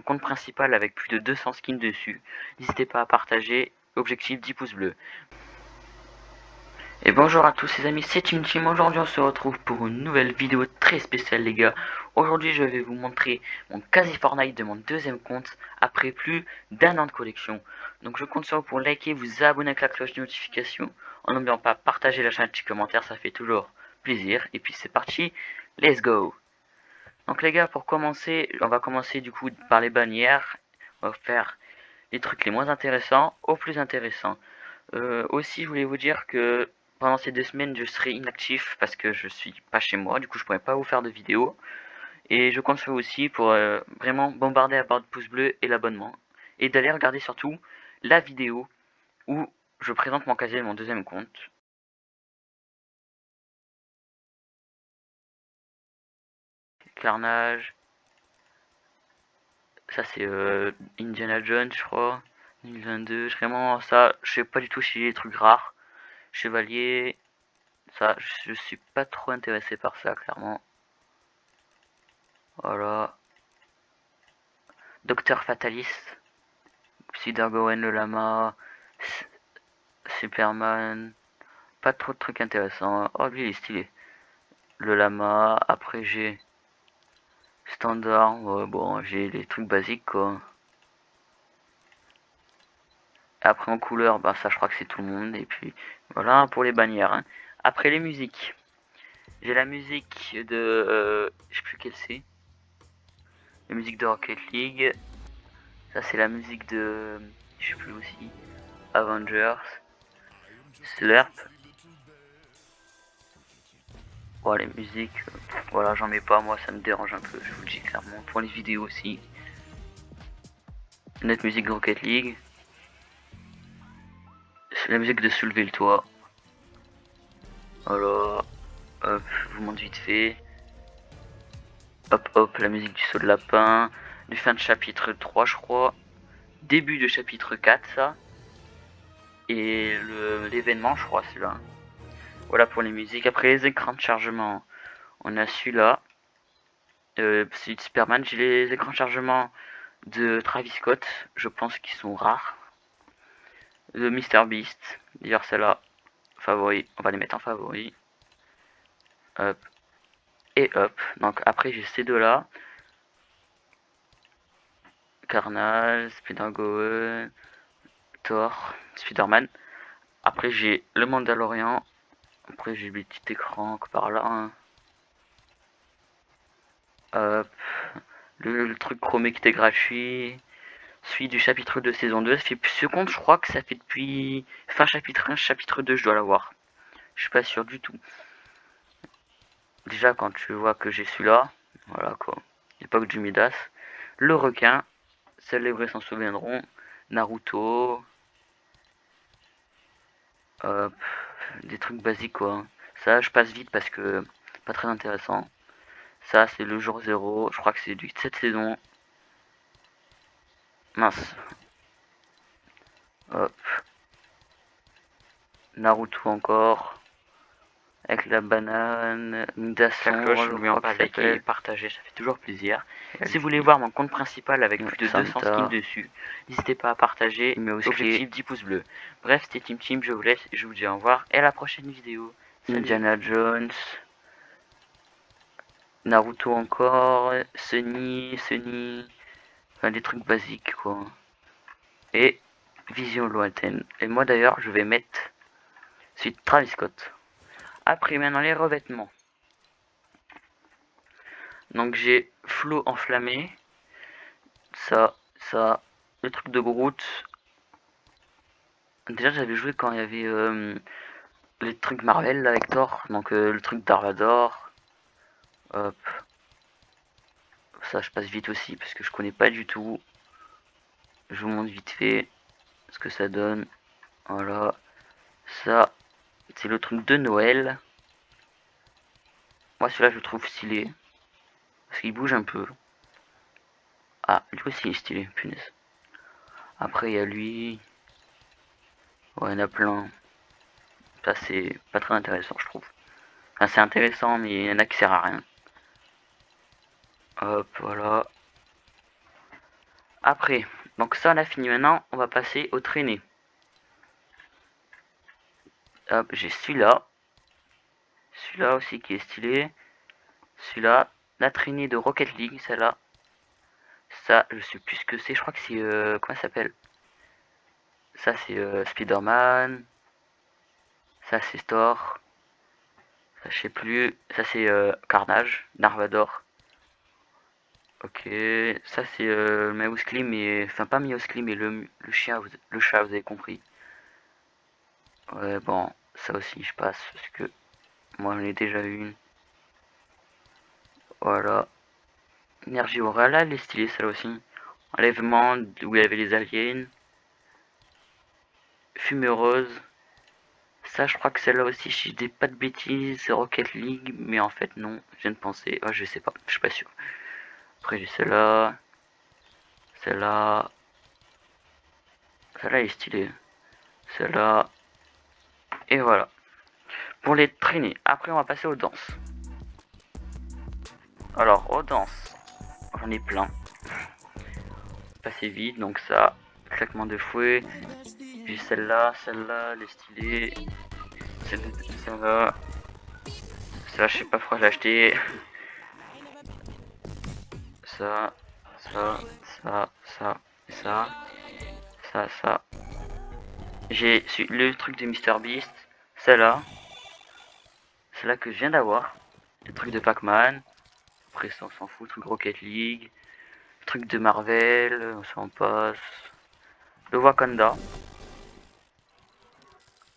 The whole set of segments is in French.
compte principal avec plus de 200 skins dessus. N'hésitez pas à partager, objectif 10 pouces bleus. Et bonjour à tous les amis, c'est Team. Aujourd'hui on se retrouve pour une nouvelle vidéo très spéciale les gars. Aujourd'hui je vais vous montrer mon quasi Fortnite de mon deuxième compte après plus d'un an de collection. Donc je compte sur vous pour liker, vous abonner avec la cloche de notification. En n'oubliant pas partager la chaîne, petit commentaire, ça fait toujours plaisir. Et puis c'est parti, let's go. Donc les gars, pour commencer, on va commencer du coup par les bannières. On va faire les trucs les moins intéressants aux plus intéressants. Aussi je voulais vous dire que pendant ces 2 semaines je serai inactif parce que je suis pas chez moi, du coup je pourrais pas vous faire de vidéo. Et je compte sur vous aussi pour vraiment bombarder la barre de pouce bleu et l'abonnement. Et d'aller regarder surtout la vidéo où je présente mon casier de mon deuxième compte. Carnage. Ça c'est Indiana Jones je crois. 2022. Vraiment ça, je sais pas du tout si j'ai des trucs rares. Chevalier. Ça, je suis pas trop intéressé par ça clairement. Voilà. Docteur Fataliste. Spider-Gwen le lama. Superman. Pas trop de trucs intéressants. Oh lui il est stylé. Le lama. Après j'ai standard. Ouais, bon j'ai les trucs basiques quoi. Après en couleur, bah ça je crois que c'est tout le monde. Et puis voilà pour les bannières. Hein. Après les musiques. J'ai la musique de... je sais plus quelle c'est. La musique de Rocket League. Ça c'est la musique de... je sais plus aussi. Avengers. Slurp. Bon, les musiques, voilà, j'en mets pas, moi ça me dérange un peu, je vous le dis clairement. Pour les vidéos aussi. Notre musique de Rocket League. C'est la musique de Soulever le toit. Voilà. Hop, je vous montre vite fait. Hop hop, la musique du saut de lapin. Du fin de chapitre 3 je crois. Début de chapitre 4 ça. Et l'événement je crois celui-là. Voilà pour les musiques. Après les écrans de chargement, on a celui-là. C'est Superman, j'ai les écrans de chargement de Travis Scott, je pense qu'ils sont rares. De Mr Beast, d'ailleurs celle-là, favori, on va les mettre en favori. Hop. Et hop, donc après j'ai ces deux-là. Carnage, Spider-Gwen, Thor, Spider-Man. Après j'ai le Mandalorian. Après j'ai les petits écrans que par là. Hein. Hop. Le truc chromé qui était gratuit. Celui du chapitre 2 saison 2, ça fait plus ce compte, je crois que ça fait depuis fin chapitre 1, chapitre 2, je dois l'avoir. Je suis pas sûr du tout. Déjà quand tu vois que j'ai celui-là, voilà quoi. L'époque du Midas. Le requin, celles les vrais s'en souviendront. Naruto. Hop, des trucs basiques quoi. Ça je passe vite parce que pas très intéressant. Ça c'est le jour 0, je crois que c'est du 7 saison. Mince. Hop. Naruto encore. Avec la banane, Midasson, la cloche, n'oublions pas de liker et partager, ça fait toujours plaisir. Si vous voulez voir mon compte principal avec plus de 200 skins dessus, n'hésitez pas à partager, mais aussi objectif 10 pouces bleus. Bref, c'était Team, je vous laisse, je vous dis au revoir et à la prochaine vidéo. Salut. Indiana Jones, Naruto encore, Sunny, enfin des trucs basiques quoi. Et Vision lointaine. Et moi d'ailleurs, je vais mettre celui de Travis Scott. Après, maintenant les revêtements. Donc j'ai flot enflammé. Ça, le truc de Groot. Déjà j'avais joué quand il y avait les trucs Marvel là, avec Thor. Donc le truc d'Arvador. Hop. Ça je passe vite aussi parce que je connais pas du tout. Je vous montre vite fait ce que ça donne. Voilà. Ça, c'est le truc de Noël. Moi celui-là je le trouve stylé. Parce qu'il bouge un peu. Ah, lui aussi il est stylé, punaise. Après il y a lui. Ouais, il y en a plein. Ça c'est pas très intéressant je trouve. Enfin, c'est intéressant mais il y en a qui sert à rien. Hop, voilà. Après, donc ça on a fini. Maintenant on va passer aux traînées. Hop, j'ai celui-là. Celui-là aussi qui est stylé. Celui-là. La traînée de Rocket League, celle-là. Ça, je sais plus ce que c'est. Je crois que c'est... comment ça s'appelle? Ça, c'est Spider-Man. Ça, c'est Thor. Ça, je sais plus. Ça, c'est Carnage. Narvador. Ok. Ça, c'est Mewscli, mais... Enfin, pas Mewscli, mais le chien, le chat, vous avez compris. Ouais, bon. Ça aussi, je passe. Parce que moi, j'en ai déjà une. Voilà. Énergie aura, là, elle est stylée, celle aussi. Enlèvement, où il y avait les aliens. Fumée rose. Ça, je crois que celle-là aussi, si je dis pas de bêtises, c'est Rocket League. Mais en fait, non. Je viens de penser. Oh, je sais pas. Je suis pas sûr. Après, j'ai celle-là. Celle-là. Celle-là est stylée. Celle-là. Et voilà. Pour les traînées. Après, on va passer aux danses. Alors, aux danses. J'en ai plein. Passer vite. Donc ça. Claquement de fouet. J'ai celle-là. Celle-là. Elle est stylée. Celle-là. Ça, je sais pas pourquoi j'ai acheté. Ça. Ça. Ça. Ça. Ça. Ça. J'ai le truc de MrBeast. Celle-là. Celle-là que je viens d'avoir. Le truc de Pac-Man. Après ça, on s'en fout. Le truc Rocket League. Le truc de Marvel. On s'en passe. Le Wakanda.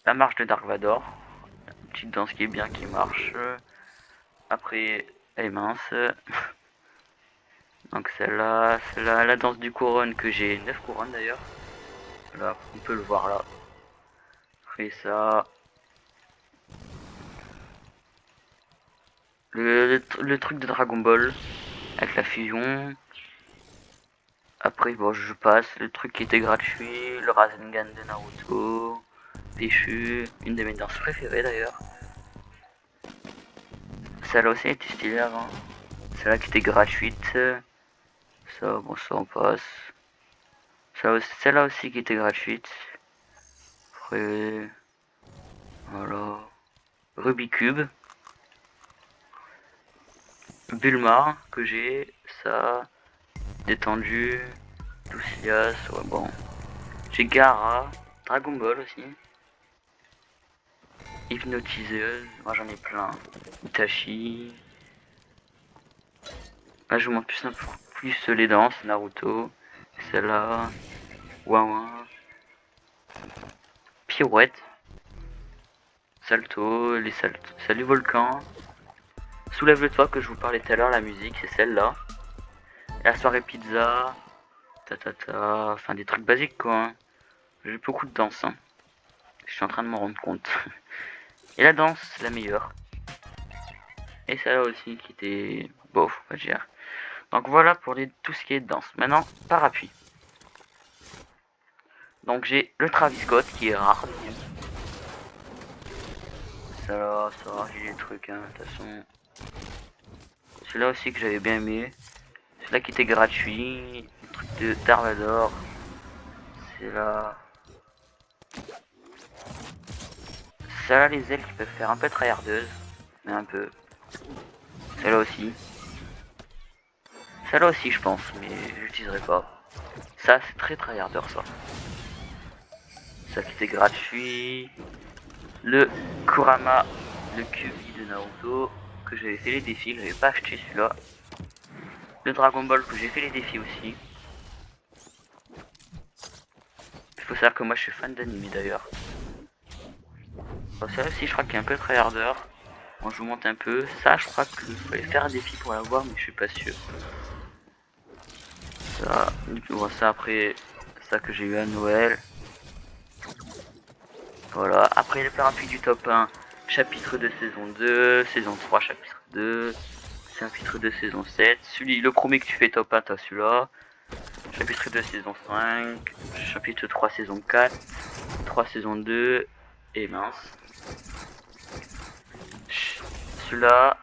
La marche de Dark Vador. Une petite danse qui est bien, qui marche. Après, elle est mince. Donc celle-là. Celle-là. La danse du couronne que j'ai 9 couronnes d'ailleurs. Là, on peut le voir là. Après ça. Le truc de Dragon Ball. Avec la fusion. Après, bon, je passe. Le truc qui était gratuit. Le Rasengan de Naruto. Péchu. Une de mes danses préférées d'ailleurs. Celle-là aussi était stylée avant. Celle-là qui était gratuite. Ça, bon, ça on passe. Celle-là aussi qui était gratuite. Après, voilà. Ruby Cube. Bulma que j'ai. Ça. Détendu. Lucias. Ouais, bon. J'ai Gaara. Dragon Ball aussi. Hypnotiseuse. Moi j'en ai plein. Itachi. Là je vous montre plus les danses. Naruto. Celle-là. Wawa. Pirouette. Salto. Salut volcan. Soulève le toit que je vous parlais tout à l'heure. La musique c'est celle-là. La soirée pizza. Enfin des trucs basiques quoi. Hein. J'ai beaucoup de danse. Hein. Je suis en train de m'en rendre compte. Et la danse, la meilleure. Et celle-là aussi qui était bof, on va dire. Donc voilà pour tout ce qui est danse. Maintenant, parapluie. Donc j'ai le Travis Scott qui est rare. Ça, j'ai des trucs, hein, de toute façon. Celui-là aussi que j'avais bien aimé. Celui-là qui était gratuit. Le truc de Darvador. C'est là. Celle-là, les ailes qui peuvent faire un peu tryhardeuse. Mais un peu. Celle-là aussi. Celle-là aussi, je pense, mais j'utiliserai pas. Ça, c'est très tryharder, ça. Ça qui était gratuit. Le Kurama, le Kyuubi de Naruto, que j'avais fait les défis, j'avais pas acheté celui-là. Le Dragon Ball que j'ai fait les défis aussi. Il faut savoir que moi je suis fan d'anime d'ailleurs. Bon, ça aussi je crois qu'il est un peu tryharder. Bon, je vous montre un peu. Ça je crois qu'il fallait faire un défi pour l'avoir, mais je suis pas sûr. Ça, bon, ça après, ça que j'ai eu à Noël. Voilà, après le parapluie du top 1, chapitre de saison 2, saison 3, chapitre 2, chapitre de saison 7, le premier que tu fais top 1, t'as celui-là, chapitre 2, saison 5, chapitre 3, saison 4, 3, saison 2, et mince. Celui-là,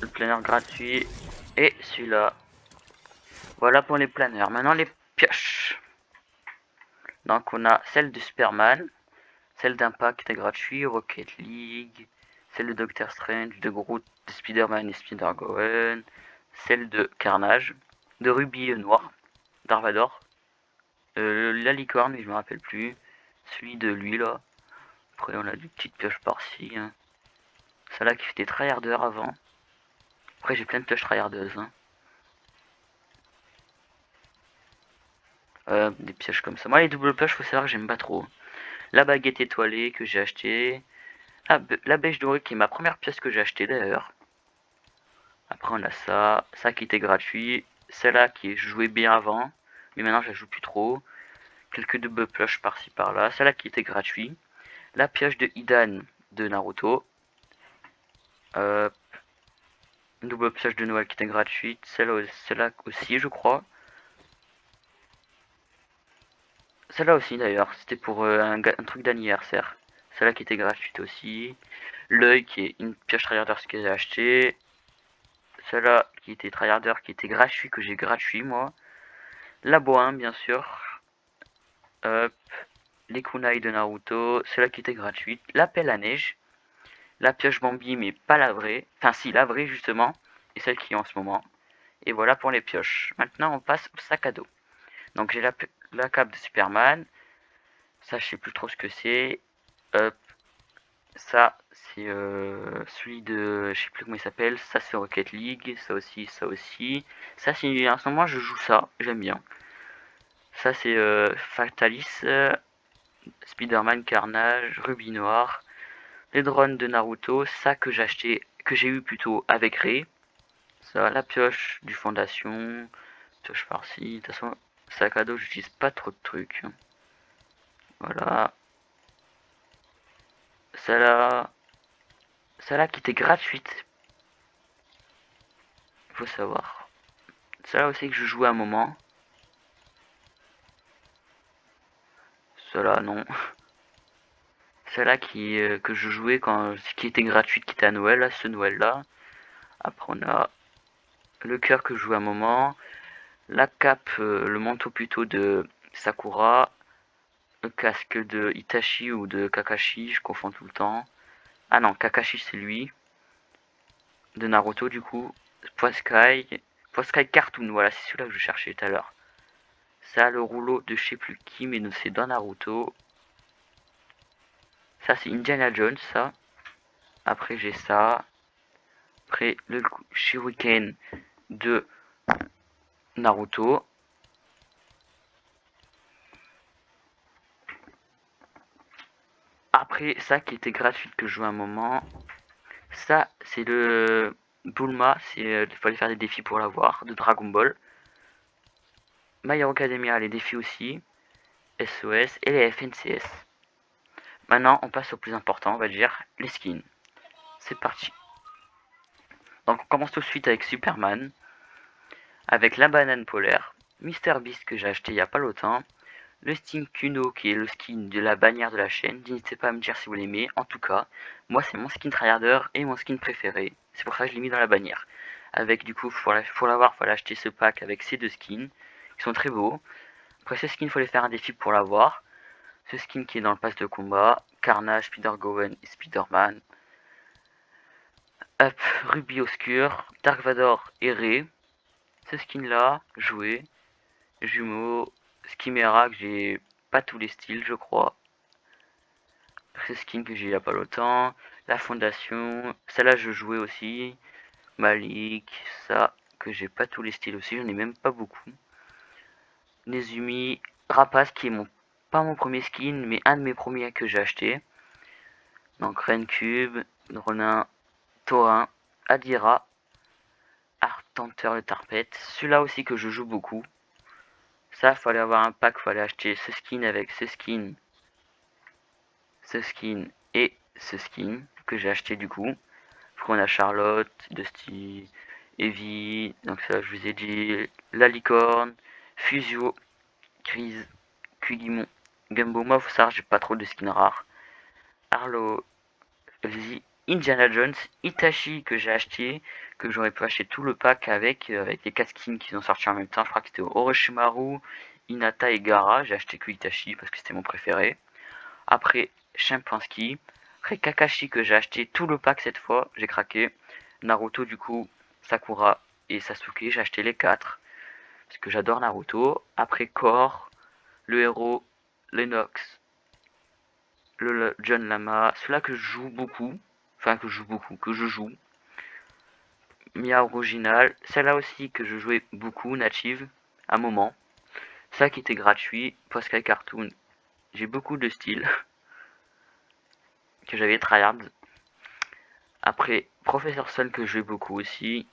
le planeur gratuit, Et celui-là. Voilà pour les planeurs. Maintenant les pioches. Donc on a celle de Superman, celle d'Impact gratuit, Rocket League, celle de Doctor Strange, de Groot, de Spider-Man et Spider-Gwen, celle de Carnage, de Ruby Noir, d'Arvador, la licorne, mais je me rappelle plus, celui de lui là. Après on a des petites pioches par-ci. Hein. Celle-là qui fait des tryharders avant. Après j'ai plein de pioches tryhardeuses. Hein. Des pièges comme ça. Moi les doubles pioches, faut savoir que j'aime pas trop. La baguette étoilée que j'ai achetée. La bêche dorée qui est ma première pièce que j'ai achetée d'ailleurs. Après on a ça qui était gratuit. Celle-là qui jouait bien avant, mais maintenant je la joue plus trop. Quelques doubles pioches par-ci par-là. Celle-là qui était gratuit. La pioche de Hidan de Naruto. Une double pioche de Noël qui était gratuite. Celle-là aussi je crois. Celle-là aussi d'ailleurs, c'était pour un truc d'anniversaire. Celle-là qui était gratuite aussi. L'œil qui est une pioche tryharder que j'ai acheté. Celle-là qui était tryharder qui était gratuit, que j'ai gratuit moi. La boin bien sûr. Hop. Les kunai de Naruto. Celle-là qui était gratuite. La pelle à neige. La pioche Bambi mais pas la vraie. Enfin si, la vraie justement. Et celle qui est en ce moment. Et voilà pour les pioches. Maintenant on passe au sac à dos. Donc j'ai la cape de Superman. Ça je sais plus trop ce que c'est. Hop. Ça, c'est celui de... Je sais plus comment il s'appelle. Ça, c'est Rocket League. Ça aussi, ça aussi. Ça, c'est... En ce moment, je joue ça. J'aime bien. Ça, c'est Fatalis, Spider-Man, Carnage, Ruby Noir. Les drones de Naruto. Ça que j'ai acheté... Que j'ai eu plutôt avec Rei. Ça, la pioche du Fondation. Pioche par-ci. De toute façon, sac à dos, j'utilise pas trop de trucs. Voilà. Celle-là... Celle-là qui était gratuite. Faut savoir. Celle-là aussi que je jouais à un moment. Celle-là, non. Celle-là que je jouais qui était gratuite, qui était à Noël, là, ce Noël-là. Après, on a le cœur que je jouais à un moment. La cape, le manteau plutôt de Sakura. Le casque de Itachi ou de Kakashi, je confonds tout le temps. Ah non, Kakashi, c'est lui. De Naruto, du coup. Poiskai. Poiskai Cartoon, voilà, c'est celui-là que je cherchais tout à l'heure. Ça, le rouleau de je sais plus qui, mais c'est dans Naruto. Ça, c'est Indiana Jones, ça. Après, j'ai ça. Après, le Shuriken de Naruto. Après, ça qui était gratuit que je jouais un moment. Ça, c'est le Bulma. Il fallait faire des défis pour l'avoir. De Dragon Ball. My Hero Academia, les défis aussi. SOS et les FNCS. Maintenant, on passe au plus important, on va dire les skins. C'est parti. Donc, on commence tout de suite avec Superman. Avec la banane polaire. Mister Beast que j'ai acheté il n'y a pas longtemps. Le skin Kuno qui est le skin de la bannière de la chaîne. N'hésitez pas à me dire si vous l'aimez. En tout cas, moi c'est mon skin tryharder et mon skin préféré. C'est pour ça que je l'ai mis dans la bannière. Avec du coup, pour l'avoir, il fallait acheter ce pack avec ces deux skins. Qui sont très beaux. Après ce skin, il fallait faire un défi pour l'avoir. Ce skin qui est dans le pass de combat. Carnage, Spider-Gwen et Spider-Man. Hop, Ruby Obscur, Dark Vador et Rey. Ce skin là, joué. Jumeaux, Skimera que j'ai pas tous les styles je crois. Ce skin que j'ai il y a pas longtemps. La fondation, celle-là je jouais aussi. Malik, ça que j'ai pas tous les styles aussi, j'en ai même pas beaucoup. Nezumi, Rapace qui est pas mon premier skin mais un de mes premiers que j'ai acheté. Donc Rencube, Ronin, Taurin, Adira, Art Hunter le Tarpet. Celui-là aussi que je joue beaucoup. Ça, fallait avoir un pack, fallait acheter ce skin avec ce skin et ce skin que j'ai acheté du coup. Après on a Charlotte, Dusty, Evie, donc ça je vous ai dit, la licorne, Fusio, Crise, Kuigimon, Gumbo. Moi faut savoir j'ai pas trop de skins rares. Arlo, Elsie, Indiana Jones, Itachi que j'ai acheté, que j'aurais pu acheter tout le pack avec les 4 skins qu'ils ont sortis en même temps. Je crois que c'était Orochimaru, Hinata et Gaara. J'ai acheté que Itachi parce que c'était mon préféré. Après, Chimpanski. Après, Kakashi que j'ai acheté tout le pack cette fois, j'ai craqué. Naruto du coup, Sakura et Sasuke, j'ai acheté les 4 parce que j'adore Naruto. Après, Core, le héros, Lennox, le John Lama, ceux-là que je joue beaucoup. Enfin, que je joue. Mia original, celle-là aussi que je jouais beaucoup, native, à un moment. Ça qui était gratuit, Poskai Cartoon, j'ai beaucoup de styles que j'avais tryhard. Après, Professeur Sun que je jouais beaucoup aussi,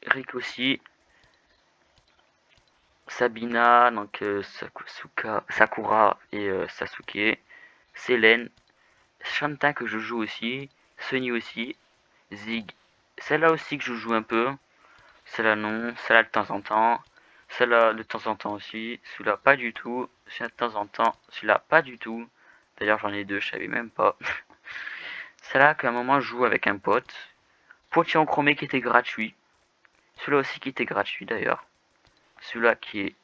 Rick aussi, Sabina, donc Sakura et Sasuke, Selene, Shanta que je joue aussi, Sunny aussi, Zig, celle-là aussi que je joue un peu, celle-là non, celle-là de temps en temps, celle-là de temps en temps aussi, celui-là pas du tout, celui-là de temps en temps, celui-là pas du tout, d'ailleurs j'en ai deux, je savais même pas. Celle-là qu'à un moment je joue avec un pote, Potion chromé qui était gratuit, celui-là aussi qui était gratuit d'ailleurs, celui-là qui est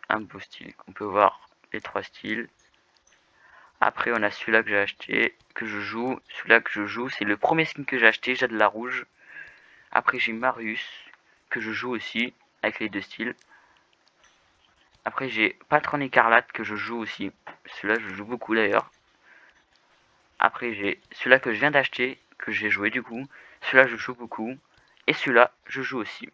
un beau style, on peut voir les 3 styles. Après on a celui-là que j'ai acheté, que je joue, celui-là que je joue, c'est le premier skin que j'ai acheté, j'ai de la rouge. Après j'ai Marius, que je joue aussi, avec les 2 styles. Après j'ai Patron Écarlate que je joue aussi, celui-là je joue beaucoup d'ailleurs. Après j'ai celui-là que je viens d'acheter, que j'ai joué du coup, celui-là je joue beaucoup. Et celui-là je joue aussi.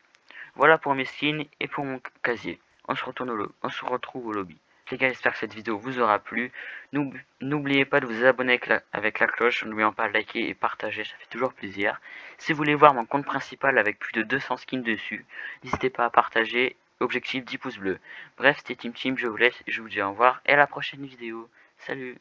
Voilà pour mes skins et pour mon casier. On se retrouve au lobby. Les gars, j'espère que cette vidéo vous aura plu. N'oubliez pas de vous abonner avec la cloche, n'oubliez pas de liker et partager, ça fait toujours plaisir. Si vous voulez voir mon compte principal avec plus de 200 skins dessus, n'hésitez pas à partager. Objectif 10 pouces bleus. Bref, c'était Team, je vous laisse, je vous dis au revoir et à la prochaine vidéo. Salut!